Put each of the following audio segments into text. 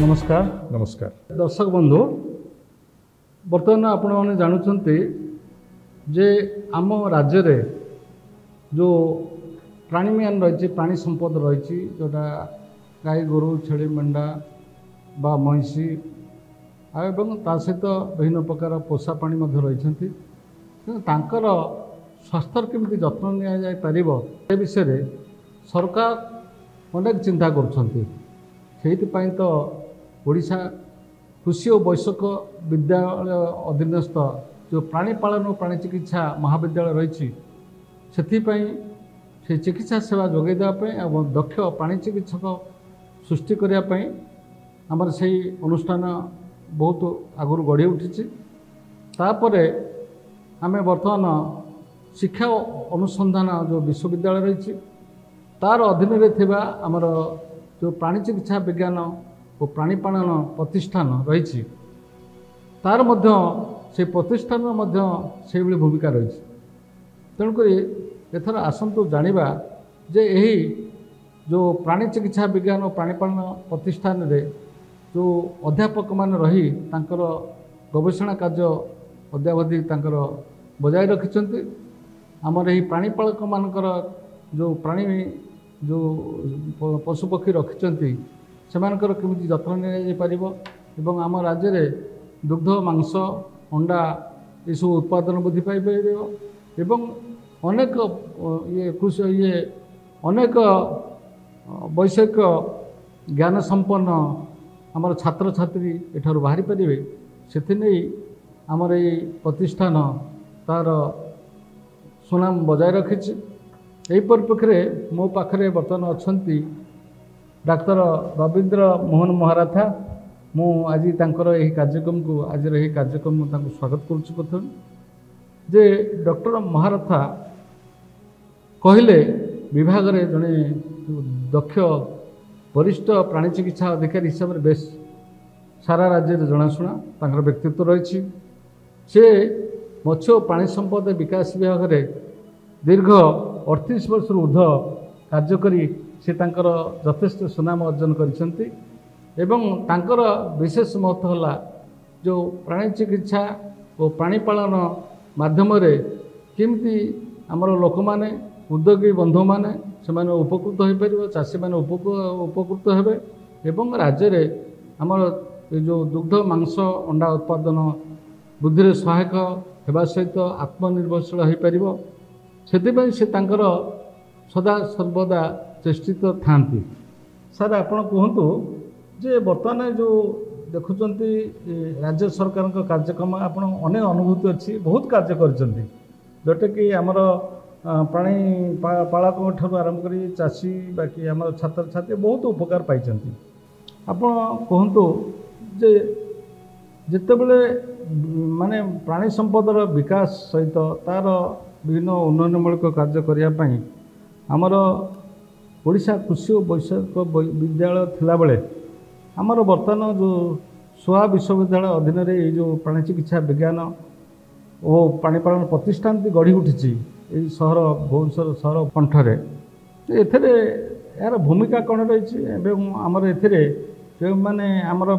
नमस्कार नमस्कार दर्शक बंधु बर्तमान आपण मैंने जानते जे आम राज्य रे जो प्राणीमान रही प्राणी संपद रही जोटा गाई गोरु छेली मेंढा बा महिषी एवं ता सहित विभिन्न प्रकार पोषा प्राणी रही स्वास्थ्य केमती जत्न नि पार विषय सरकार अनेक चिंता कर तो ओडिशा कृषि और वैषयिक विद्यालय अधीनस्थ जो प्राणीपालन और प्राणी चिकित्सा महाविद्यालय रही से चिकित्सा सेवा जोगे देवाई और दक्ष प्राणी चिकित्सक सृष्टि करने आमर से अनुष्ठान बहुत आगुरी गढ़ी उठी तापर आम बर्तमान शिक्षा अनुसंधान जो विश्वविद्यालय रही तार अधीन रे आमर जो प्राणी चिकित्सा विज्ञान और प्राणीपालन प्रतिष्ठान रही तार मध्य से प्रतिष्ठान से भूमिका रही तेणुक एथर आसतु जानिबा जे यही जो प्राणी चिकित्सा विज्ञान और प्राणीपालन प्रतिष्ठान रे जो अध्यापक मान रही तांकर गवेषणा कार्य अद्यावधि तांकर बजाय रखिछन्ति आमर यही प्राणीपालक मानकर जो प्राणी जो पशुपक्षी रखिछन्ति सेमानकर केमिति जत्न नि पारिबो एवं आम राज्य रे दुग्ध मांस अंडा ये सब उत्पादन वृद्धि पाई पारिबो एवं अनेक ये कृषि ये अनेक वैषयिक ज्ञान संपन्न आमर छात्र छात्री एठार बाहरी पारे से आमर ये प्रतिष्ठान तार सुनाम बजाय रखी यही परिप्रेक्षी मो पाखे बर्तमान अच्छा डाक्तर रवींद्र मोहन महाराथा मु आज यही कार्यक्रम को आज यही कार्यक्रम स्वागत करुच्ची प्रथम जे डॉक्टर महाराथा कहले विभाग रे जड़े दक्ष वरिष्ठ प्राणी चिकित्सा अधिकारी हिसाब से बेस सारा राज्य जनाशुना तांकर व्यक्तित्व रही से मत्स्य और प्राणी संपद विकास विभाग रे दीर्घ 38 वर्ष ऊर्ध कार्य करी से तांकर यथेष्ट सुनाम अर्जन करिसेंती एवं तांकर विशेष महत्व है जो प्राणी चिकित्सा और प्राणीपालन माध्यम केमती आमर लोक मैंने उद्योगी बंधु मैंने से उपकृत हो पार चाषी मैंने उपकृत हेबे एवं राज्य रे आमर जो दुग्ध मांस अंडा उत्पादन बुद्धि सहायक होगा सहित आत्मनिर्भरशील हो पार से तांकर सदा सर्वदा चेष्टित थांती सर आपण कहतु जे बर्तमान जो देखुंत राज्य सरकार कार्यक्रम आप अनेक अनुभूति अच्छी बहुत कार्य करते जोटा कि आमर प्राणी पालक ठार आरंभ कर चाषी बाकी आम छात्र छात्री बहुत उपकार पाई आप कहतु जे जितेबले माने प्राणी संपदर विकास सहित तार विभिन्न उन्नयनमूलक कार्य करने आमर ओडिशा कृषि और वैषयिक विद्यालय थिला बेले आमर बर्तमान जो सोआ विश्वविद्यालय अधीन रे जो प्राणी चिकित्सा विज्ञान और प्राणीपालन प्रतिष्ठान गढ़ी उठी सहर भुवनेश्वर सहर कंठरे एथिरे यार भूमिका कौन रही आमर एथिरे जो माने आमर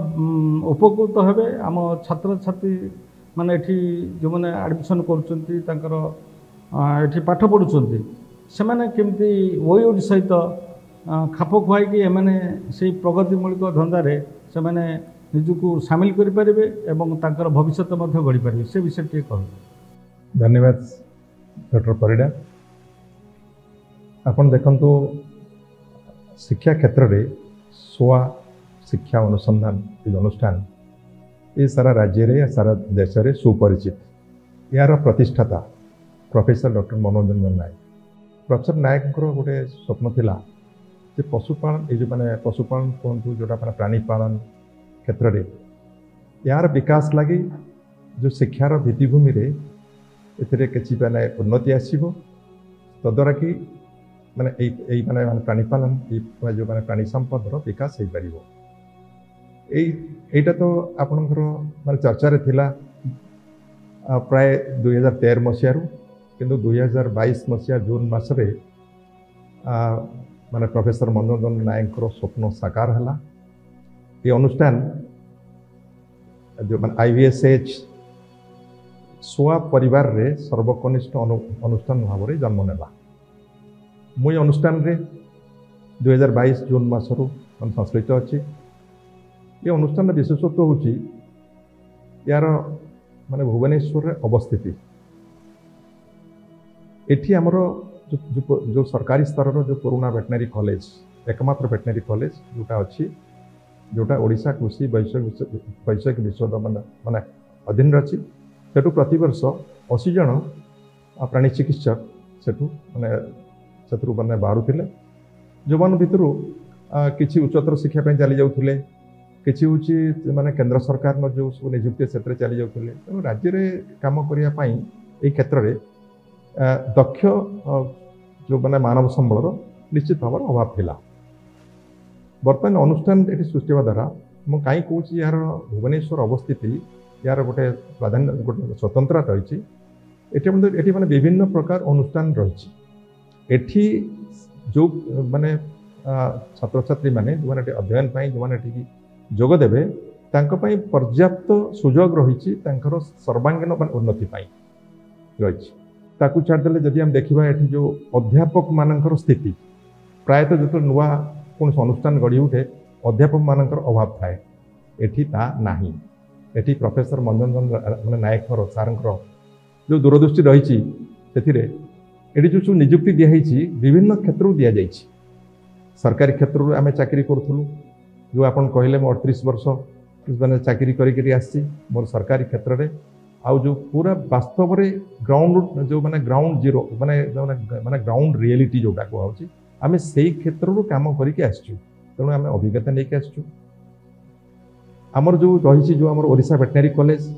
उपकृत हेबे आम छात्र छात्री माने एठी जो माने एडमिशन करूछंती तांकर एठी पाठ पढुछंती सेमाने केमती ओयोडी सहित खाप खुआई एमाने से प्रगतिमूलक धंदारे सेमाने निजुको सामिल करि परिबे एवं तांकर भविष्य मध्य गढ़ी पारे से विषय टे कह। धन्यवाद डॉक्टर परिडा आपण देखंतु शिक्षा क्षेत्र रे सोआ शिक्षा अनुसंधान अनुष्ठान ये सारा राज्य रे सारा देश रे सुपरिचित यार प्रतिष्ठाता प्रोफेसर डॉक्टर मनोज रंजन नायक प्रोफेसर नायक गोटे स्वप्न थिला जे पशुपालन ये जो मैंने पशुपालन कहतु जोटा मैंने प्राणीपालन क्षेत्र में यार विकास लगी जो शिक्षार भित्तिभूमि किसी मैंने उन्नति आसो तद्वारा कि माने माने प्राणीपालन जो मैंने प्राणी संपदर विकास हो पार यहीटा तो आपणकर माने चर्चा थिला प्राय 2013 मसीह किंतु 2022 मसीहा जून मसरे माने प्रोफेसर मनोरंजन नायक स्वप्न साकार है ये अनुष्ठान जो IVSH सोआ परिवार रे सर्वकनिष्ठ अनुष्ठान भाव में जन्म नेला। मुई अनुष्ठान रे 2022 जून मासरू मैं संश्लिष्ट अच्छी। ये अनुष्ठान विशेषत्व हूँ यार माने भुवनेश्वर रे अवस्थिति। एठी आमर जो सरकारी स्तर जो पुराना वेटनरी कॉलेज एकमात्र वेटनरी कॉलेज जोटा अच्छी जोटा ओडिशा कृषि वैषयिक विश्वविद्यालय माने अधीन अच्छी सेठू प्रतिवर्ष 80 जन प्राणी चिकित्सक सेठू माने माने बाहर जो मान भितर किसी उच्चतर शिक्षा चली जाऊे किसी हूँ माने केंद्र सरकार जो सब निजुक्ति से चली जाते तेणु राज्य में कम करने क्षेत्र में दक्ष जो माने मानव संबल निश्चित भाव अभाव थिला। बर्तमान अनुष्ठान ये सृष्टि होगा द्वारा मुझे कहीं कौन यार भुवनेश्वर अवस्थिति यार गोटे प्राधान्य गोटे स्वतंत्रता रही ये माने विभिन्न प्रकार अनुष्ठान रही जो माने छात्र छात्री माने जो माने अध्ययन जो माने जोगदेवे पर्याप्त सुजोग रही सर्वांगीन उन्नति रही ताकू छाड़देले जदि हम देखा ये जो अध्यापक मानकर स्थिति प्रायतः जो नुआ कौन अनुष्ठान गढ़ी उठे अध्यापक मानकर अभाव थाए एठी ता नाही। एठी प्रोफेसर मनोरंजन माने नायक सार जो दूरदृष्टि रही ये जो निजुक्ति दिखाई विभिन्न क्षेत्र दि जाए सरकारी क्षेत्र आम चाकरी करूँ जो आप कहले 38 वर्ष मैंने चाकरी करके मोर सरकारी क्षेत्र में आउ जो पूरा वास्तव में ग्राउंड जो माने ग्राउंड जीरो माने माने ग्राउंड रियलिटी जोटा कहूँ आम से क्षेत्र कम करके आसचु तेणु आम अभिज्ञता नहीं आसचु। आमर जो रही जो आम ओडिशा वेटनरी कॉलेज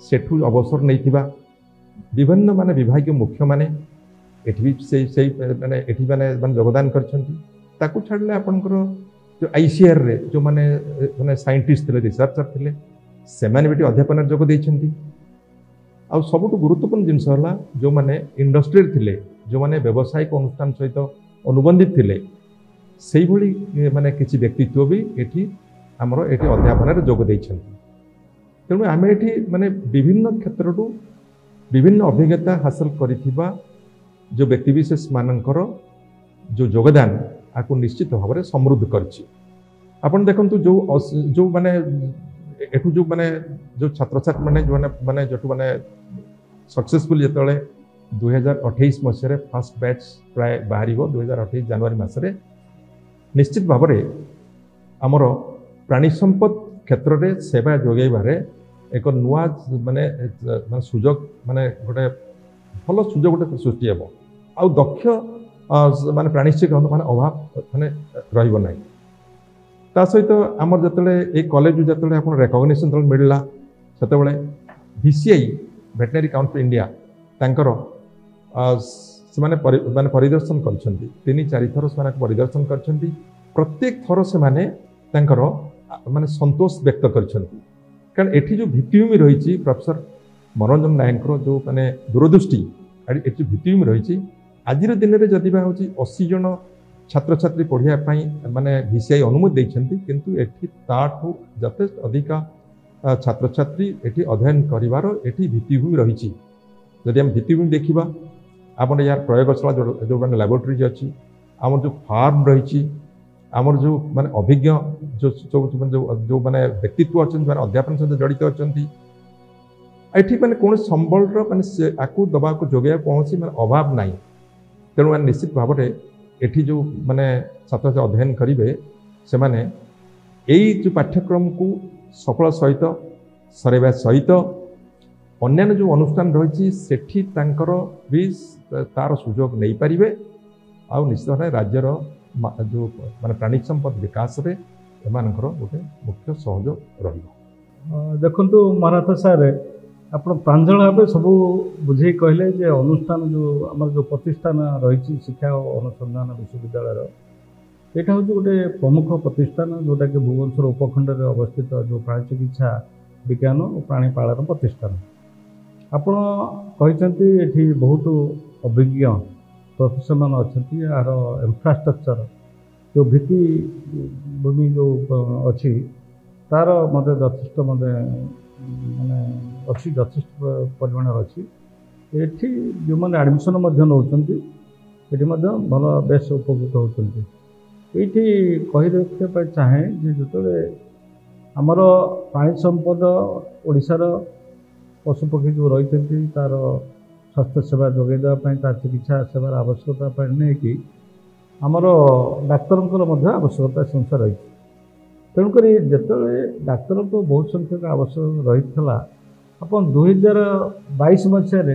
सेठू अवसर नहीं विभिन्न माने विभाग मुख्य माने एठी से माने एठी माने योगदान करछंती छाड़ले आपनकर जो ICR रे जो माने माने साइंटिस्ट थे रिसर्चर थे से माने अध्यापन जोग देछंती। आ सबुठ गुरुत्वपूर्ण जिनस है जो माने इंडस्ट्री थे जो माने व्यावसायिक अनुष्ठान सहित अनुबंधित थे से भली माने किसी व्यक्तित्व भी एठी आमर एठी अध्यापन जोग देछंती। तेणु आम एठी माने विभिन्न क्षेत्र विभिन्न अभिज्ञता हासिल करिथिबा जो व्यक्तिविशेष मानकर जो योगदान आपको निश्चित भाव में समृद्ध करछि। आपण देखंतु जो माने एठू जो माने जो छात्र छात्री माने जो माने जो माने सक्सेसफुल जतले 2028 मसीह फर्स्ट बैच प्राय बाहर 2028 जनवरी मसरे निश्चित भाव में आमर प्राणी संपद क्षेत्र में सेवा जोगाइबारे एक नुआ माने सुजोग माने गोटे भल सुजोग गोटे सृष्टि हेबो आ दक्ष माने प्राणी चिकित्सक माने अभाव माने रहिबो नाही। ता सहित आमर जतले ए कॉलेज जतले आपण रिकॉग्निशन तल मिलला सेतबेले VCI वेटनरी काउंसिल इंडिया तांकर से माने परिदर्शन करछंती 3-4 थर से माने परिदर्शन करछंती। प्रत्येक थर से माने तांकर माने संतोष व्यक्त करछंती कारण एठी जो भित्तिभूमि रही प्रोफेसर मनोरंजन नायक जो माने दूरदृष्टि एठी भित्तिभूमि रही आज दिन में जदि हूँ 80 जन छात्र छात्री पढ़ाई माने VCI अनुमति देइछंती किंतु एठी ताठू यथेष्ट अधिका छात्र छात्री एठी अध्ययन करिवार एठी भित्तिभूमि रही। जदि हम भित्तिभूमि देखा आम यार प्रयोगशाला जो माने लैबोरेटरी अच्छी आम जो फार्म रही आमर जो माने अभिज्ञ जो माने व्यक्तित्व अच्छा माने अध्यापन सहित जड़ित अच्छा एठी माने कौन संबल माने आपको दबा को जोगे कौन माने अभाव नहीं। तेणु मैंने निश्चित भाव में एठी जो माने छात्र छात्री अध्ययन करेंगे से माने यही जो पाठ्यक्रम को सफल सहित सरेवा सहित अन्य जो अनुष्ठान रही सेठी तांकर भी तार सुजोग नहीं पारिबे आ निश्चित भाव राज्यर जो माने प्राणी संपद विकास रे एमानकर गोटे मुख्य सहयोग रहिबो। देखंतु महाराज सार आप प्रांजल भाव सब बुझे कहले जे अनुष्ठान जो आम जो प्रतिष्ठान रही शिक्षा और अनुसंधान विश्वविद्यालय यहाँ हूँ गोटे प्रमुख प्रतिष्ठान जोटा कि भुवनेश्वर उपखंड में अवस्थित जो प्राणी चिकित्सा विज्ञान और प्राणीपालन प्रतिष्ठान आपण कहते बहुत अभिज्ञ प्रोफेसर अच्छा यार इंफ्रास्ट्रक्चर जो भित्ति भूमि जो अच्छी तार मते यथेष्ट मते माने अच्छी यथेष्ट परिमाण अच्छी एठी जो मैंने एडमिशन ये भल बेस उपकृत होती ये कही रखा चाहे जो आमर पानी संपद ओडिशार पशुपक्षी जो रही तार स्वास्थ्य सेवा जोगे देवाई तार चिकित्सा सेवार आवश्यकता नहीं कि आमर डाक्तर आवश्यकता से अनुसार रही तेणुक जो डाक्तर को बहुत संख्यक आवश्यक रही अपन 2022 मसीह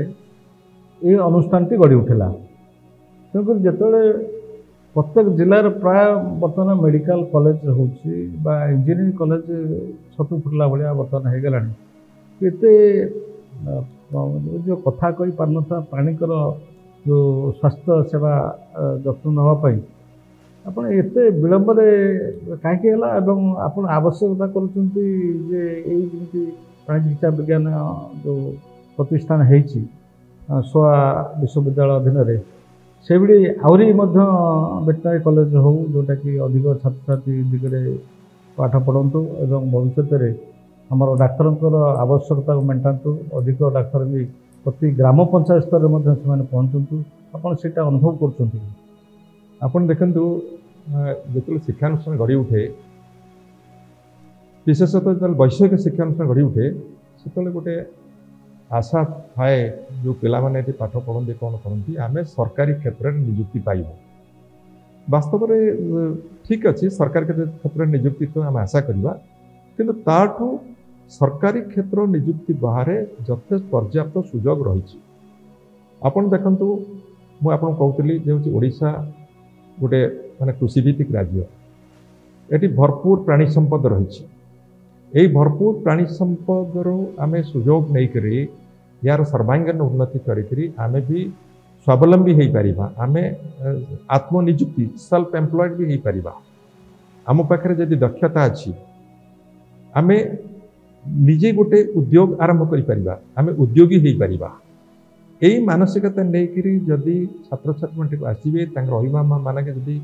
ये अनुष्ठान गढ़ी उठिला तेणुक जो प्रत्येक जिलार प्राय बर्तमान मेडिकल कॉलेज होची बा इंजीनियरिंग कॉलेज छतु फुटला भाया बर्तमान हो गला जो कथा कही पार ना प्राणीकर जो स्वास्थ्य सेवा जत्न नापी आपड़ एत विलंब कहीं आप आवश्यकता करुँचे प्राणी चिकित्सा विज्ञान जो प्रतिष्ठान होती सोआ विश्वविद्यालय अधीन से आहरी वेटनरी कॉलेज हो जोटा कि अधिक छात्र छात्री दिगरे पाठ पढ़तु एवं भविष्य आमर डाक्तर आवश्यकता मेटातु अधिक डाक्तर भी प्रति ग्राम पंचायत स्तर में पहुँचतु आपड़ से अनुभव कर देखु जो शिक्षानुष्ठान गढ़ी उठे विशेषतः जो वैषयिक शिक्षानुष्ठान गढ़ी उठे से गोटे आशा थाए जो पिला माने पाठ पढ़ते कौन करती आम सरकारी क्षेत्र में निजुक्ति पाइब वास्तव में ठीक अच्छे सरकारी क्षेत्र में निजुक्ति तो आम आशा करवा किंतु ताठू सरकारी क्षेत्र निजुक्ति बाहर यथेष्ट पर्याप्त सुजोग रही आपन देखंतु मु आपन कहतली जे ओडिशा गोटे माने कृषिभित्तिक राज्य एटी भरपूर प्राणी संपद रही यही भरपूर प्राणी संपद आम सुजोग नहीं करी यार सर्वांगीन उन्नति करी आमे भी स्वावलंबी हो पारिबा आमे आत्मनिजुक्ति सेल्फ एम्प्लॉयड भी हो पारिबा आम पाखरे जदि दक्षता अच्छी आमे निजे गोटे उद्योग आरंभ करि परिबा आमे उद्योगी हो पारिबा यही मानसिकता नहीं जदि छात्र छात्री को आसवे अभिभावक जदि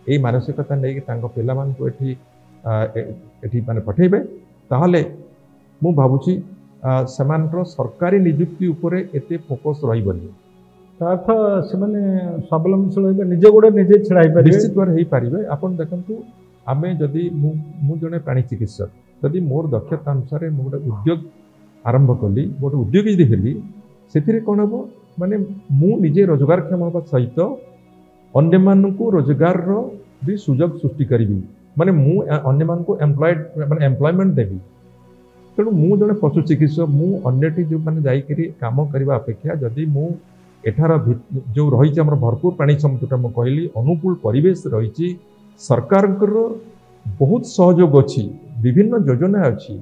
यही मानसिकता नहीं पिला मानू एठी माने पठेबे ताहले मु भावुची सेमानकर सरकारी निजुक्ति उपरे एते फोकस रहिबनी अर्थ से स्वावलंबीशील निजे गोड़े निजे छिड़ा निश्चित भाव हो पारे आपन देखंतु आमे जदि मु जने प्राणी चिकित्सक जदि मोर दक्षता अनुसार मु गोटे उद्योग आरंभ कली गोटे उद्योगी जदि हेली से कौन हम माने मु निजे रोजगारक्षम होगा सहित अन्य मानू रोजगार भी सुजोग सृष्टि करी माने मु अन्य मानू एम्प्लॉयड माने एम्प्लॉयमेंट देवी तेणु मु जने पशु चिकित्सक मु अन्यटी जो माने जाइकरी काम करबा अपेक्षा जदि मु एठार जो रही आम भरपूर प्राणी संपदा मु कहली अनुकूल परिवेश रही सरकार बहुत सहयोग अच्छी विभिन्न योजना अच्छी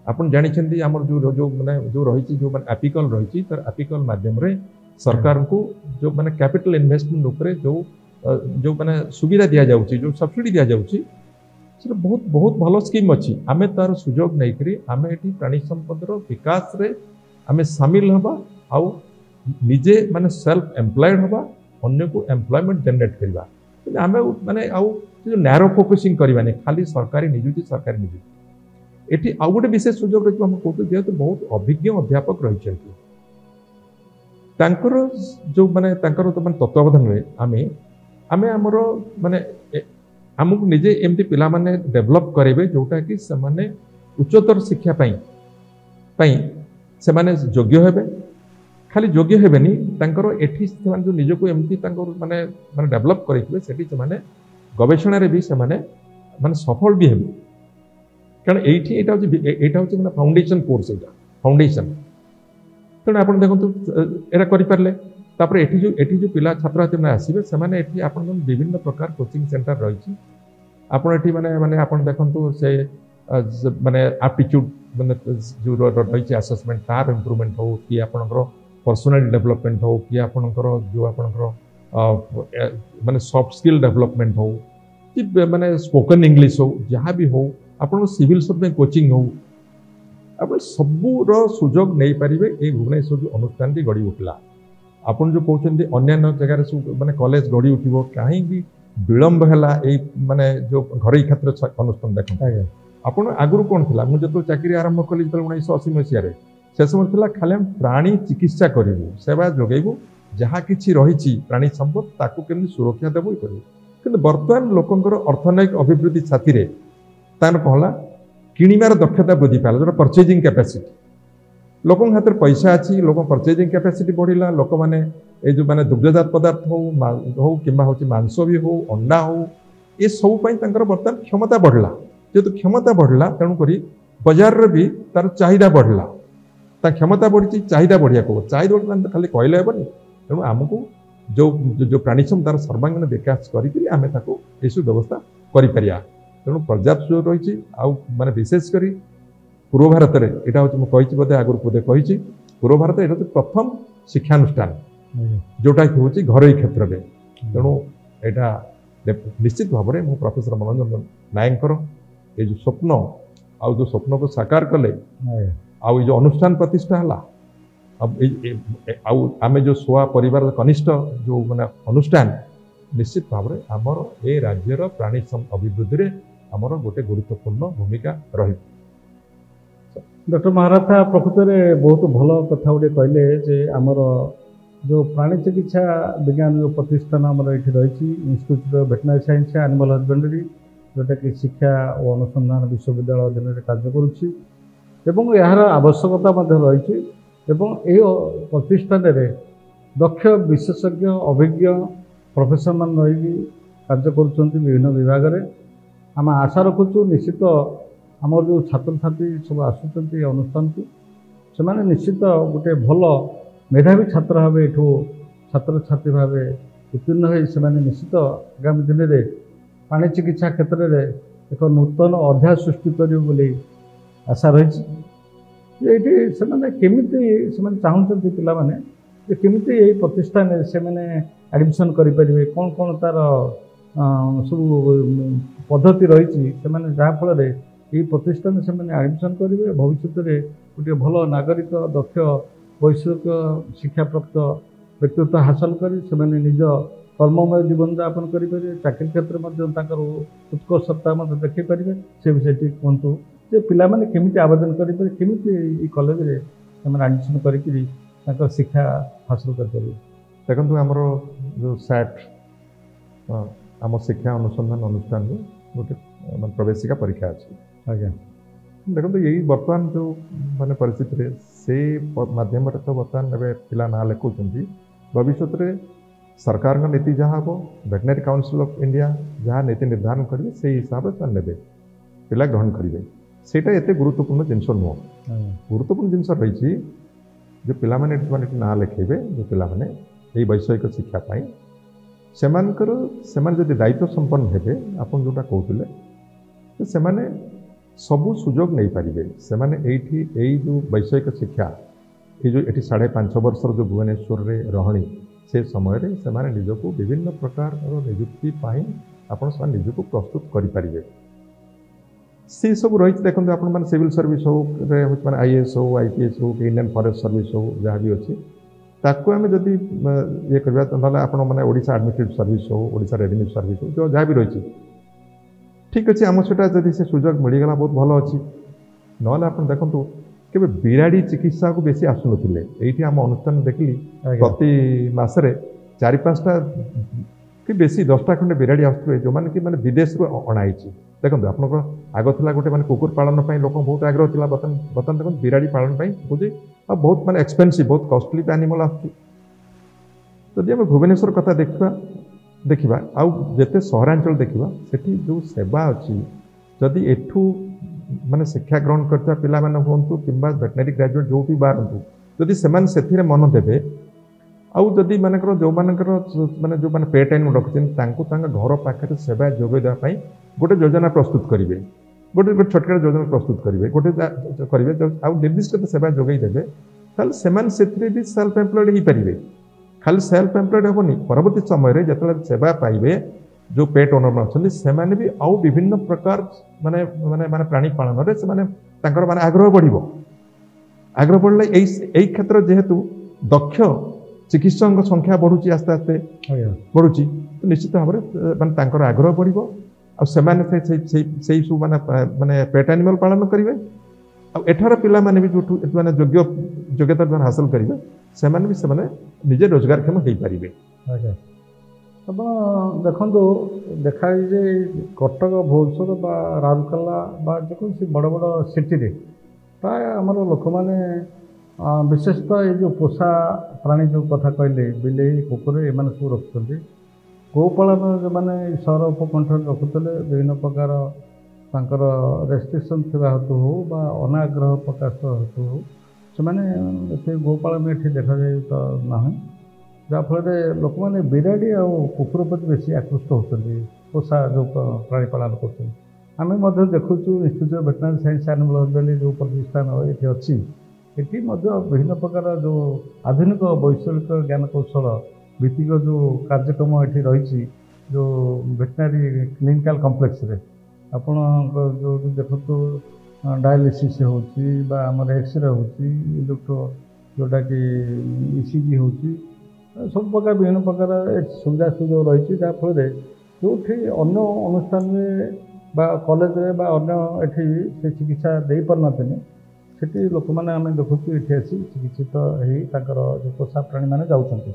आपन जानी आम जो माने जो रही जो माने एपिकल रही तर एपिकल माध्यम रे सरकार को जो माने कैपिटल इन्वेस्टमेंट उपरे जो माने सुविधा दिया जाउची जो सब्सिडी दिया जाउची से बहुत बहुत भल स्कीम अच्छी आम तार सुजोग नहीं करी आम एटी प्राणी संपदर विकास रे आम सामिल हवा आउ निजे माने सेल्फ एम्प्लॉयड हवा अन्य को एम्प्लॉयमेंट जनरेट करवा आम माने आउ जो नैरो फोकसिंग करवानी खाली सरकारी निजुक्ति एटी आउ गोटे विशेष सुजोग रही कहते जेहेतु बहुत अभिज्ञ अध्यापक रही जो माने तत्वावधान में आमे आमर माने आमको निजे एमती पिला माने डेवलप करेंगे जोटा कि सेमाने उच्चतर शिक्षा से माने योग्य हेबे खाली योग्य हेबेनी तांकर एठी जो निजको एमती माने माने डेवलप करेइथिबे सेठी सेमाने गवेषणा रे भी सेमाने माने सफल भी हेबे कारण एटा होची माने फाउंडेशन कोर्स एटा फाउंडेशन तेणु आप देखो एटा करि पारले तापर एठी जो पिला छात्र छात्री मैंने आसवे से एठी आपन विभिन्न प्रकार कोचिंग सेंटर रही आपन एठी माने माने आपन देखंतु से माने एप्टीट्यूड माने जो रही असेसमेंट तार इम्प्रूवमेंट हो कि आपनकर पर्सनालिटी डेवलपमेंट हो कि आपनकर जो आपनकर माने सॉफ्ट स्किल डेवलपमेंट हो कि माने स्पोकन इंग्लिश हो जहाँ भी हो आपन सिविल सर्विस कोचिंग हो आप सबूर सुजोग नहीं पारे ये भुवनेश्वर जो अनुष्ठान गढ़ी उठला आपन जो कहते अन्य जगार सब माने कॉलेज गढ़ी उठो कहीं विलंब है माने जो घरोई क्षेत्र अनुष्ठान देख ଆପଣ ଆଗରୁ କ'ଣ ଥିଲା ମୁଁ ଯେତେବେଳେ ଚାକିରି ଆରମ୍ଭ କଲି ଯେତେବେଳେ 1980 ମସିହାରେ ସେ ସମୟ ଥିଲା ଖାଲି ଆମେ ପ୍ରାଣୀ ଚିକିତ୍ସା କରିବୁ ସେବା ଯୋଗାଇବୁ ଯାହା କିଛି ରହିଛି ପ୍ରାଣୀ ସମ୍ପଦ ତାକୁ କେମିତି ସୁରକ୍ଷା ଦେବୁ କରିବୁ କିନ୍ତୁ ବର୍ତ୍ତମାନ ଲୋକଙ୍କର ଅର୍ଥନୈତିକ ଅଭିବୃଦ୍ଧି ସାଥିରେ ତାର କ'ଣ ହେଲା କିଣିବାର ଦକ୍ଷତା ବୃଦ୍ଧି ପାଇଲା ଯେଉଁଟା ପରଚେଜିଂ କ୍ୟାପାସିଟି ଲୋକଙ୍କ ହାତରେ ପଇସା ଅଛି ଲୋକ ପରଚେଜିଂ କ୍ୟାପାସିଟି ବଢ଼ିଲା ଲୋକମାନେ এই যে মানে দুগ্ধজাত পদার্থ হো কিংবা হচ্ছে মাংস বি হো অন্ডা হো এসবু তাঁর বর্তমান ক্ষমতা বড়লা যেহেতু ক্ষমতা বড়লা তেণুকরি বজারের বি তার চাহিদা বড়লা তা ক্ষমতা বড়িছি চাহিদা বড়িয়া কব চাহিদা বড়লা খালি কহিলে হেবনি তেমন আমি যে প্রাণীসম তার সর্বাঙ্গীন বিকাশ করি আমি তাকে এইসব ব্যবস্থা করে পারিয়া তেমন পর্যাপ্ত সুযোগ রয়েছে মানে বিশেষ করে পূর্ব ভারতের এটা হচ্ছে মুঝে বোধে আগর বোধে কী পূর্ব ভারত এটা হচ্ছে প্রথম শিক্ষানুষ্ঠান जोटा कि हूँ घरोई क्षेत्र में तेणु यहाँ निश्चित भाव में प्रोफेसर मनोरंजन नायकर ये जो स्वप्न आउ जो स्वप्न को साकार कले आउ जो अनुष्ठान प्रतिष्ठा है आम जो सोआ परिवार कनिष्ठ जो माने अनुष्ठान निश्चित भाव में आमर ए राज्यर प्राणी अभिवृद्धि में आमर गोटे गुरुत्वपूर्ण भूमिका रही डॉक्टर महाराथा प्रकृत में बहुत भल कथा गोटे कहले जे आमर जो प्राणी चिकित्सा विज्ञान जो प्रतिष्ठान आमर ये रही institute of veterinary science animal husbandry जोटा कि शिक्षा और अनुसंधान विश्वविद्यालय अधीन में कार्य करुच्ची यार आवश्यकता रही प्रतिष्ठान में दक्ष विशेषज्ञ अभिज्ञ प्रोफेसर मान रही कार्य करुँच विभिन्न विभाग में आम आशा रखुचु निश्चित आमर जो छात्र छात्री सब आसुँच अनुष्ठान को से निश्चित गोटे भल मेधावी छात्र भाव एठू छात्र छात्री भाव उत्तीर्ण हो निश्चित आगामी दिन में प्राणी चिकित्सा क्षेत्र में एक नूतन अध्याय सृष्टि करेंगे बोली आशा रही केमिति चाहते पिला माने केमिति यही प्रतिष्ठान से एडमिशन करें कौन कौन तार सब पद्धति रही जहाँफल ये प्रतिष्ठान से एडमिशन करेंगे भविष्य में गोटे भल नागरिक दक्ष वैश्विक शिक्षा प्राप्त व्यक्तित्व हासिल करी से निज कर्ममय जीवन यापन करेंगे चाकरी क्षेत्र में उत्कर्षता देखी पारे से विषय कहतु जे पिला माने केमिति आवेदन करेंगे केमिति कॉलेज रे एडमिशन करी शिक्षा हासिल करेंगे देखो आमर जो सैट आम शिक्षा अनुसंधान अनुष्ठान गोटे प्रवेशिका परीक्षा अच्छी आज्ञा देखो यही बर्तमान जो माने परिस्थिति से माध्यम तो बर्तमान पिला ना लिखुं भविष्य में सरकार नीति जहाँ हम वेटनरी काउंसिल ऑफ इंडिया जहाँ नीति निर्धारण करेंगे से हिसाब से ने पिला ग्रहण करेंगे सेटा एत गुरुत्वपूर्ण जिनस नुह गुरुत्वपूर्ण जिनस रही जो पिला माने ना लिखेबे जो पिला माने यही वैषयिक शिक्षापी से दायित्व संपन्न हेबे आपन जोटा कहते से सबू सुजोग नहीं पारे से जो वैषयिक शिक्षा ये जो ये 5.5 वर्षर जो भुवनेश्वर रे रहणी से समय से निजक विभिन्न प्रकार निजुक्ति आप निजक प्रस्तुत करें से सब रही देखो आप सिविल सर्विस हो IAS हो IPS हो इंडियन फॉरेस्ट सर्विस हो जहाँ भी अच्छी ताकू आम जदि ये करवा ना आप ओडिशा एडमिनिस्ट्रेटिव सर्विस हो ओडिशा रेवेन्यू सर्विस हो जो जहाँ भी रही ठीक अच्छे आम से जदि से सुजोग मिलगला बहुत भल अच्छी ना आप देखो के बिराड़ी चिकित्सा को बेसी आसुन ये आम अनुष्ठान देखली प्रति मसरे 4-5टा कि बेसी 10टा खंडे बिराड़ी आसुए जो मैंने कि मैंने विदेश अणाई देखो आप आग था गोटे मैंने कुकुर पालन लोक बहुत आग्रह था बर्तमान देखो बिराड़ी पालन बुझे बहुत माने एक्सपेंसिव बहुत कॉस्टली एनिमल आदि आम भुवनेश्वर कथा देखा आउ जिते सहरांचल देखा सेठी जो सेवा अच्छी जदि एठू माने शिक्षा ग्रहण करता पिला माने होंतु किंबा वेटनरी ग्रेजुएट जो भी बारंतु जदि सेमान सेथिरे मन देबे आउ जदि मानकर जो मानकर माने जो माने पेट एनिमल रखछन तांको तांका घर पाखरे सेवा जोगे देबा पई गोटे योजना प्रस्तुत करिवे गोटे छोटका योजना प्रस्तुत करिवे गोटे करिवे आउ निर्दिष्ट सेवा जोगे देबे ताल सेमान सेथिरे भी सेल्फ एम्प्लॉयड ही परिवे खाली सेल्फ एम्प्लॉयड हेबनी परवर्ती समय रे जतले सेवा पाइबे जो पेट ओनर अच्छा से भी आउ विभिन्न प्रकार माने माने माने प्राणी पालन रे से माने आग्रह बढ़िबो आग्रह बढ़ले एई क्षेत्र जेहेतु दक्ष चिकित्सक संख्या बढ़ुची आस्ते आस्ते बढ़ुची तो निश्चित भाव में माने आग्रह बढ़िबो से सब माने पेट एनिमल पालन करेंगे आठार पिला माने भी जो माने योग्यता हासिल करेंगे से भी से निजे रोजगारक्षम हो पारे। ଆପଣ ଦେଖନ୍ତୁ ଦେଖାଯାଏ ଯେ କଟକ ଭୁବନେଶ୍ୱର ବା ରାଉରକେଲା ବା ଯେକୌଣସି ବଡ଼ ବଡ଼ ସିଟିରେ ପ୍ରାୟ ଆମର ଲୋକମାନେ ବିଶେଷତଃ ଏଇ ଯେଉଁ ପୋଷା ପ୍ରାଣୀ ଯେଉଁ କଥା କହିଲେ ବିଲେଇ କୁକୁର ଏମାନେ ସବୁ ରଖୁଛନ୍ତି। ଗୋପାଳନ ଯେଉଁମାନେ ସହର ଉପକଣ୍ଠରେ ରଖୁଥିଲେ ବିଭିନ୍ନ ପ୍ରକାର ତାଙ୍କର ରେଷ୍ଟ୍ରିକ୍ସନ୍ ଥିବା ହେତୁ ହଉ ବା ଅନାଗ୍ରହ ପ୍ରକାଶ ହେତୁ ହଉ ସେମାନେ ସେ ଗୋପାଳନ ଏଠି ଦେଖାଯାଇ ତ ନାହିଁ, ଯାହାଫଳରେ ଲୋକମାନେ ବିରାଡ଼ି ଆଉ କୁକୁର ପ୍ରତି ବେଶୀ ଆକୃଷ୍ଟ ହେଉଛନ୍ତି ପୋଷା ଯେଉଁ ପ୍ରାଣୀ ପାଳନ କରୁଛନ୍ତି। ଆମେ ମଧ୍ୟ ଦେଖୁଛୁ institute of veterinary science animal husbandry ଯେଉଁ ପ୍ରତିଷ୍ଠାନ ଏଠି ଅଛି ଏଠି ମଧ୍ୟ ବିଭିନ୍ନ ପ୍ରକାର ଯେଉଁ ଆଧୁନିକ ବୈଷୟିକ ଜ୍ଞାନ କୌଶଳ ଭିତ୍ତିକ ଯେଉଁ କାର୍ଯ୍ୟକ୍ରମ ଏଠି ରହିଛି ଯେଉଁ ଭେଟେନାରୀ କ୍ଲିନିକାଲ୍ କମ୍ପ୍ଲେକ୍ସରେ ଆପଣଙ୍କ ଯେଉଁଠି ଦେଖନ୍ତୁ ଡାୟାଲିସିସ୍ ହେଉଛି ବା ଆମର ଏକ୍ସରେ ହେଉଛି ଯେଉଁଟାକି ଇସିଜି ହେଉଛି ସବୁ ପ୍ରକାର ବିଭିନ୍ନ ପ୍ରକାର ସୁବିଧା ସୁଯୋଗ ରହିଛି, ଯାହାଫଳରେ ଯେଉଁଠି ଅନ୍ୟ ଅନୁଷ୍ଠାନରେ ବା କଲେଜରେ ବା ଅନ୍ୟ ଏଠି ସେ ଚିକିତ୍ସା ଦେଇପାରୁନଥିଲେ ସେଠି ଲୋକମାନେ ଆମେ ଦେଖୁଛୁ ଏଠି ଆସି ଚିକିତ୍ସିତ ହେଇ ତାଙ୍କର ଯେଉଁ ପୋଷା ପ୍ରାଣୀମାନେ ଯାଉଛନ୍ତି।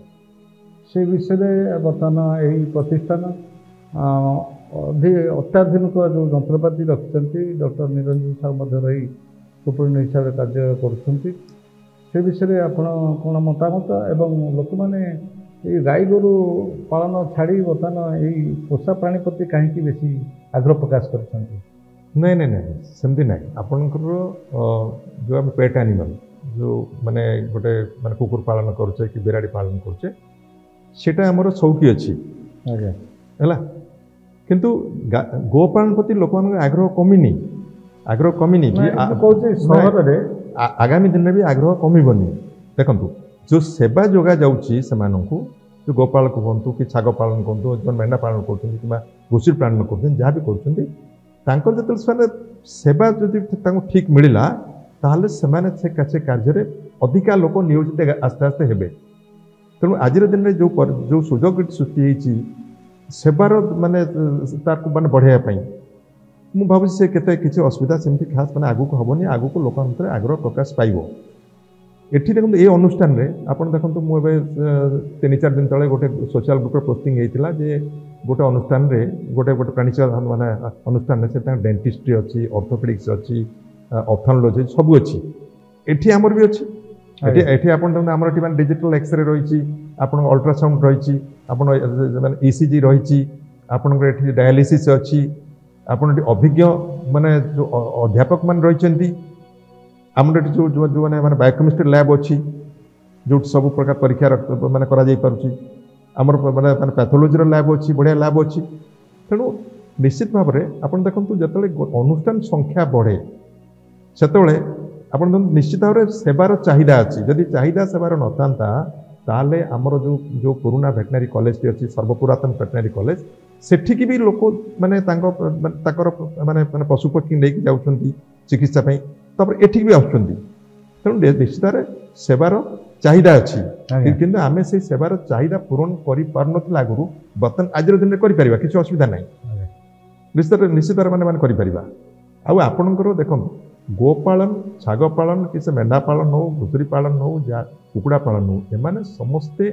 ସେ ବିଷୟରେ ବର୍ତ୍ତମାନ ଏହି ପ୍ରତିଷ୍ଠାନ ଅତ୍ୟାଧୁନିକ ଯେଉଁ ଯନ୍ତ୍ରପାତି ରଖିଛନ୍ତି ଡକ୍ଟର ନିରଞ୍ଜନ ସାହୁ ମଧ୍ୟ ରହି ସୁପରିଟେଣ୍ଡେଣ୍ଟ ହିସାବରେ କାର୍ଯ୍ୟ କରୁଛନ୍ତି। ସେ ବିଷୟରେ ଆପଣ କ'ଣ ମତାମତ ଏବଂ ଲୋକମାନେ ଏଇ ଗାଈ ଗୋରୁ ପାଳନ ଛାଡ଼ି ବର୍ତ୍ତମାନ ଏଇ ପୋଷା ପ୍ରାଣୀ ପ୍ରତି କାହିଁକି ବେଶୀ ଆଗ୍ରହ ପ୍ରକାଶ କରୁଛନ୍ତି? ନାଇଁ ନାଇଁ ନାଇଁ ସେମିତି ନାହିଁ। ଆପଣଙ୍କର ଯେଉଁ ଆମେ ପେଟ୍ ଆନିମାଲ ଯେଉଁ ମାନେ ଗୋଟେ ମାନେ କୁକୁର ପାଳନ କରୁଛେ କି ବିରାଡ଼ି ପାଳନ କରୁଛେ ସେଇଟା ଆମର ସଉକି ଅଛି ଆଜ୍ଞା ହେଲା, କିନ୍ତୁ ଗୋପାଳନ ପ୍ରତି ଲୋକମାନଙ୍କ ଆଗ୍ରହ କମିନି। ଆଗ୍ରହ କମିନି କି କହୁଛି ସହରରେ ଆଗାମୀ ଦିନରେ ବି ଆଗ୍ରହ କମିବନି। ଦେଖନ୍ତୁ ଯେଉଁ ସେବା ଯୋଗା ଯାଉଛି ସେମାନଙ୍କୁ ଯେଉଁ ଗୋପାଳକ ହୁଅନ୍ତୁ କି ଛାଗ ପାଳନ କରନ୍ତୁ ଯେଉଁ ମେଣ୍ଢା ପାଳନ କରୁଛନ୍ତି କିମ୍ବା ଘୁଷୁରୀ ପାଳନ କରୁଛନ୍ତି ଯାହା ବି କରୁଛନ୍ତି ତାଙ୍କର ଯେତେବେଳେ ସେମାନେ ସେବା ଯଦି ତାଙ୍କୁ ଠିକ୍ ମିଳିଲା ତାହେଲେ ସେମାନେ ସେ କାର୍ଯ୍ୟରେ ଅଧିକା ଲୋକ ନିୟୋଜିତ ଆସ୍ତେ ଆସ୍ତେ ହେବେ। ତେଣୁ ଆଜିର ଦିନରେ ଯେଉଁ ସୁଯୋଗ ସୃଷ୍ଟି ହେଇଛି ସେବାର ମାନେ ତାକୁ ମାନେ ବଢ଼ାଇବା ପାଇଁ ମୁଁ ଭାବୁଛି ସେ କେତେ କିଛି ଅସୁବିଧା ସେମିତି ଖାସ୍ ମାନେ ଆଗକୁ ହେବନି, ଆଗକୁ ଲୋକଙ୍କ ଭିତରେ ଆଗ୍ରହ ପ୍ରକାଶ ପାଇବ। ଏଠି ଦେଖନ୍ତୁ ଏ ଅନୁଷ୍ଠାନରେ ଆପଣ ଦେଖନ୍ତୁ ମୁଁ ଏବେ 3-4 ଦିନ ତଳେ ଗୋଟେ ସୋସିଆଲ ଗ୍ରୁପ୍ରେ ପୋଷ୍ଟିଂ ହେଇଥିଲା ଯେ ଗୋଟେ ଅନୁଷ୍ଠାନରେ ଗୋଟେ ପ୍ରାଣୀ ମାନେ ଅନୁଷ୍ଠାନରେ ସେ ତାଙ୍କ ଡେଣ୍ଟିଷ୍ଟ୍ରି ଅଛି, ଅର୍ଥୋପେଡିକ୍ସ ଅଛି, ଅପ୍ଥୋଲୋଜି ସବୁ ଅଛି। ଏଠି ଆମର ବି ଅଛି। ଏଠି ଆପଣ ଦେଖନ୍ତୁ ଆମର ଏଠି ମାନେ ଡିଜିଟାଲ ଏକ୍ସରେ ରହିଛି, ଆପଣଙ୍କ ଅଲ୍ଟ୍ରାସାଉଣ୍ଡ ରହିଛି, ଆପଣ ମାନେ ଇସିଜି ରହିଛି, ଆପଣଙ୍କର ଏଠି ଡାୟାଲିସିସ୍ ଅଛି, ଆପଣ ଏଠି ଅଭିଜ୍ଞ ମାନେ ଯେଉଁ ଅଧ୍ୟାପକ ମାନେ ରହିଛନ୍ତି। ଆମର ଏଠି ଯେଉଁମାନେ ମାନେ ବାୟୋକେମିଷ୍ଟ୍ରି ଲ୍ୟାବ୍ ଅଛି ଯେଉଁଠି ସବୁ ପ୍ରକାର ପରୀକ୍ଷା ମାନେ କରାଯାଇପାରୁଛି। ଆମର ମାନେ ପ୍ୟାଥୋଲୋଜିର ଲ୍ୟାବ୍ ଅଛି, ବଢ଼ିଆ ଲ୍ୟାବ୍ ଅଛି। ତେଣୁ ନିଶ୍ଚିତ ଭାବରେ ଆପଣ ଦେଖନ୍ତୁ ଯେତେବେଳେ ଅନୁଷ୍ଠାନ ସଂଖ୍ୟା ବଢ଼େ ସେତେବେଳେ ଆପଣ ଦେଖନ୍ତୁ ନିଶ୍ଚିତ ଭାବରେ ସେବାର ଚାହିଦା ଅଛି। ଯଦି ଚାହିଦା ସେବାର ନଥାନ୍ତା ତାହେଲେ ଆମର ଯେଉଁ ପୁରୁଣା ଭେଟେନାରୀ କଲେଜଟି ଅଛି ସର୍ବପୁରାତନ ଭେଟେନାରୀ କଲେଜ ସେଠିକି ବି ଲୋକ ମାନେ ତାଙ୍କର ମାନେ ପଶୁପକ୍ଷୀ ନେଇକି ଯାଉଛନ୍ତି ଚିକିତ୍ସା ପାଇଁ, ତାପରେ ଏଠିକି ବି ଆସୁଛନ୍ତି। ତେଣୁ ନିଶ୍ଚିତ ଭାବରେ ସେବାର ଚାହିଦା ଅଛି, କିନ୍ତୁ ଆମେ ସେଇ ସେବାର ଚାହିଦା ପୂରଣ କରିପାରୁନଥିଲା ଆଗରୁ। ବର୍ତ୍ତମାନ ଆଜିର ଦିନରେ କରିପାରିବା, କିଛି ଅସୁବିଧା ନାହିଁ। ନିଶ୍ଚିତ ଭାବରେ ମାନେ କରିପାରିବା। ଆଉ ଆପଣଙ୍କର ଦେଖନ୍ତୁ ଗୋପାଳନ, ଛାଗ ପାଳନ କି ସେ ମେଣ୍ଢା ପାଳନ ହଉ, ଘୁଷୁରୀ ପାଳନ ହଉ, ଯାହା କୁକୁଡ଼ା ପାଳନ ହଉ, ଏମାନେ ସମସ୍ତେ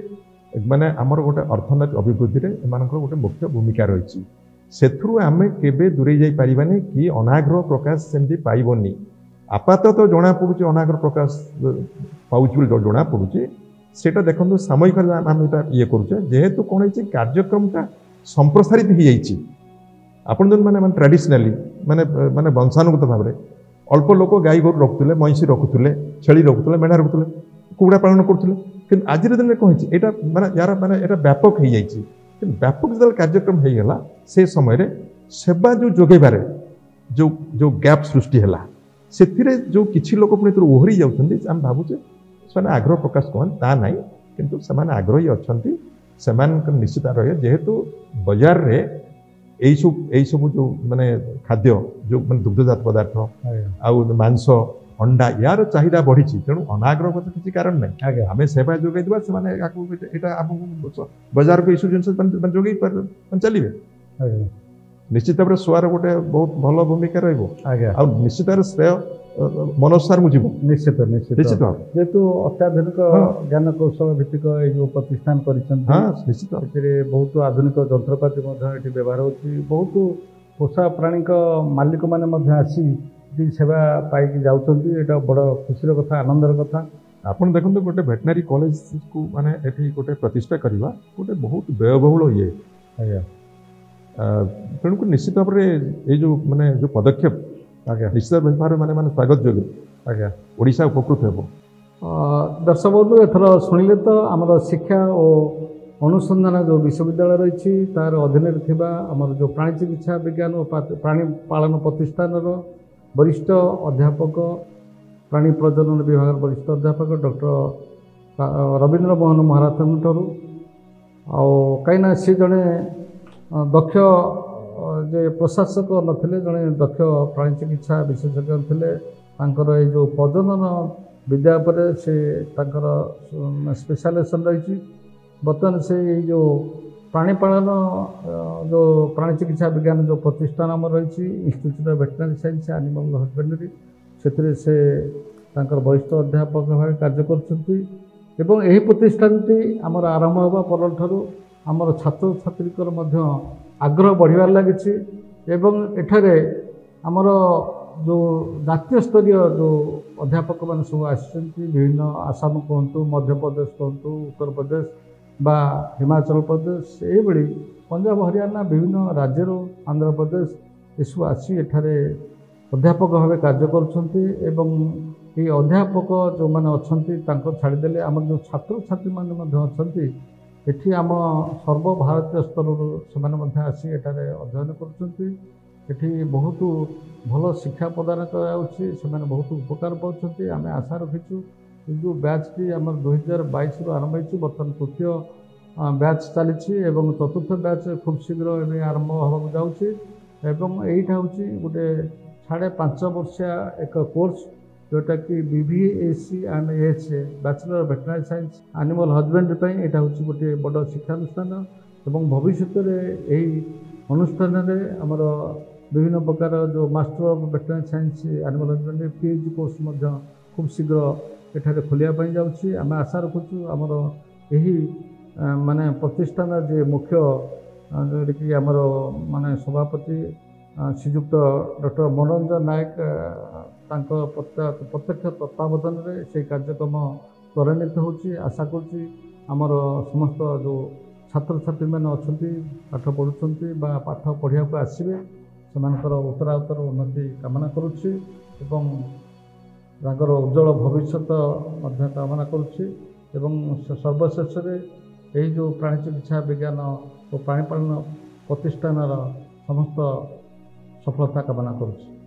ମାନେ ଆମର ଗୋଟେ ଅର୍ଥନୈତିକ ଅଭିବୃଦ୍ଧିରେ ଏମାନଙ୍କର ଗୋଟେ ମୁଖ୍ୟ ଭୂମିକା ରହିଛି। ସେଥିରୁ ଆମେ କେବେ ଦୂରେଇ ଯାଇପାରିବାନି କି ଅନାଗ୍ରହ ପ୍ରକାଶ ସେମିତି ପାଇବନି। ଆପାତତଃ ଜଣାପଡ଼ୁଛି ଅନାଗ୍ରହ ପ୍ରକାଶ ପାଉଛି ବୋଲି ଜଣାପଡ଼ୁଛି। ସେଇଟା ଦେଖନ୍ତୁ ସାମୟିକ ଆମେ ଏଇଟା ଇଏ କରୁଛେ, ଯେହେତୁ କ'ଣ ହେଇଛି କାର୍ଯ୍ୟକ୍ରମଟା ସମ୍ପ୍ରସାରିତ ହେଇଯାଇଛି। ଆପଣ ଯେଉଁ ମାନେ ଟ୍ରାଡିସନାଲି ମାନେ ବଂଶାନୁଗତ ଭାବରେ ଅଳ୍ପ ଲୋକ ଗାଈ ଗୋରୁ ରଖୁଥିଲେ, ମଇଁଷି ରଖୁଥିଲେ, ଛେଳି ରଖୁଥିଲେ, ମେଣ୍ଢା ରଖୁଥିଲେ, କୁକୁଡ଼ା ପାଳନ କରୁଥିଲେ। କିନ୍ତୁ ଆଜିର ଦିନରେ କ'ଣ ହେଇଛି ଏଇଟା ମାନେ ଯାହାର ମାନେ ଏଇଟା ବ୍ୟାପକ ହେଇଯାଇଛି। କିନ୍ତୁ ବ୍ୟାପକ ଯେତେବେଳେ କାର୍ଯ୍ୟକ୍ରମ ହେଇଗଲା ସେ ସମୟରେ ସେବା ଯେଉଁ ଯୋଗାଇବାରେ ଯେଉଁ ଗ୍ୟାପ୍ ସୃଷ୍ଟି ହେଲା ସେଥିରେ ଯେଉଁ କିଛି ଲୋକ ପୁଣି ଏଥିରୁ ଓହରି ଯାଉଛନ୍ତି। ଆମେ ଭାବୁଛେ ସେମାନେ ଆଗ୍ରହ ପ୍ରକାଶ କରନ୍ତି, ତା ନାହିଁ, କିନ୍ତୁ ସେମାନେ ଆଗ୍ରହୀ ଅଛନ୍ତି। ସେମାନଙ୍କର ନିଶ୍ଚିତ ରହେ, ଯେହେତୁ ବଜାରରେ ଏଇସବୁ ଯେଉଁ ମାନେ ଖାଦ୍ୟ ଯେଉଁ ମାନେ ଦୁଗ୍ଧଜାତ ପଦାର୍ଥ ଆଉ ମାଂସ, ଅଣ୍ଡା ୟାର ଚାହିଦା ବଢ଼ିଛି। ତେଣୁ ଅନାଗ୍ରହ କଥା କିଛି କାରଣ ନାହିଁ। ଆମେ ସେବା ଯୋଗାଇ ଦେବା, ସେମାନେ ଏଇଟା ଆମକୁ ବଜାରକୁ ଏଇସବୁ ଜିନିଷ ଯୋଗାଇ ଚାଲିବେ। निश्चित भाव सोआर गोटे बहुत भल भूमिका रहिबो आज्ञा आ निश्चित भाव श्रेय मनोज सार को जीवो निश्चित निश्चित निश्चित भाव जेहेतु अत्याधुनिक ज्ञान कौशल भित्तिक जो प्रतिष्ठान हाँ निश्चित भाव बहुत आधुनिक जंत्रपाति ये व्यवहार होती बहुत पोषा प्राणी मालिक मैंने आसी सेवा पाई जाऊँच बड़ खुशी कथा आनंदर कथा आपण देखते गोटे भेटनारी कॉलेज को माने एठी गोटे प्रतिष्ठा करवा गोटे बहुत व्ययबहुल ये आज्ञा तेणुक निश्चित भाव में जो माने जो पदक्षेप आज्ञा निश्चित भाव में माने स्वागत योग्य आज्ञा ओडिशा उपकृत हेबो दर्शक बंधु एथर शुणिले तो आमर शिक्षा और अनुसंधान जो विश्वविद्यालय रही तार अधीन आमर जो प्राणी चिकित्सा विज्ञान और प्राणी पालन प्रतिष्ठान वरिष्ठ अध्यापक प्राणी प्रजनन विभाग वरिष्ठ अध्यापक डॉक्टर रवींद्र मोहन महाराथन ठारू कहीं सी जड़े दक्ष जे प्रशासक नथिले जड़े दक्ष प्राणी चिकित्सा विशेषज्ञ थे ये जो प्रजनन विद्या पर से स्पेशलाइजेशन रही बर्तमान से जो प्राणी पालन जो प्राणी चिकित्सा विज्ञान जो प्रतिष्ठान आम रही institute of veterinary science animal husbandry से वरिष्ठ अध्यापक भाव कार्य कर प्रतिष्ठान आमर आरंभ होगा पर ठारू आमर छात्र छात्री आग्रह बढ़िबार लगी एठारे आमर जो जातीय स्तरीय जो अध्यापक मान सब आবিভিন্ন आसाम कहतु मध्य प्रदेश कहतु उत्तर प्रदेश बा हिमाचल प्रदेश ये पंजाब हरियाणा विभिन्न राज्य आंध्र प्रदेश ये आसी एठारे अध्यापक भाव कार्य कर अध्यापक जो मैंने अच्छा छाड़देले आम जो छात्र छात्री मैंने एठी आम सर्वभारतीय स्तर से आसी एठारे अध्ययन कर बहुत भल शिक्षा प्रदान कर बहुत उपकार पाँच आम आशा रखीचु जो बैच टी आम 2022 आरंभ हो बर्तमान तृतीय बैच चली चतुर्थ बैच खूब शीघ्र एवं आरंभ होगा जाऊँगी यहीटा हूँ गोटे 5.5 वर्षिया एक कोर्स जोटा कि BVAC and AHA bachelor of veterinary science animal husbandry यहाँ हूँ गोटे बड़ शिक्षानुष्ठान एवं भविष्य यही अनुष्ठान आमर विभिन्न प्रकार जो master of veterinary science animal husbandry PhD course खूब शीघ्र एठारे खोलिया जाऊँगी आम आशा रखुचु आमर यही माने प्रतिष्ठान जे मुख्य जोटा कि आमर माने सभापति श्रीजुक्त डॉक्टर मनोरंजन नायक प्रत्यक्ष तत्वावधान से कार्यक्रम त्वरान्वित होची आशा करुँची आमर समस्त जो छात्र छात्री मैंने अच्छा पाठ पढ़ुंट पाठ पढ़ा को आसवे से उत्तराउत्तर उन्नति कामना करुच्ची उज्जवल भविष्य कामना करुच्ची सर्वशेष यही जो प्राणी चिकित्सा विज्ञान और प्राणीपालन प्रतिष्ठान समस्त सफलता कामना करुच्ची।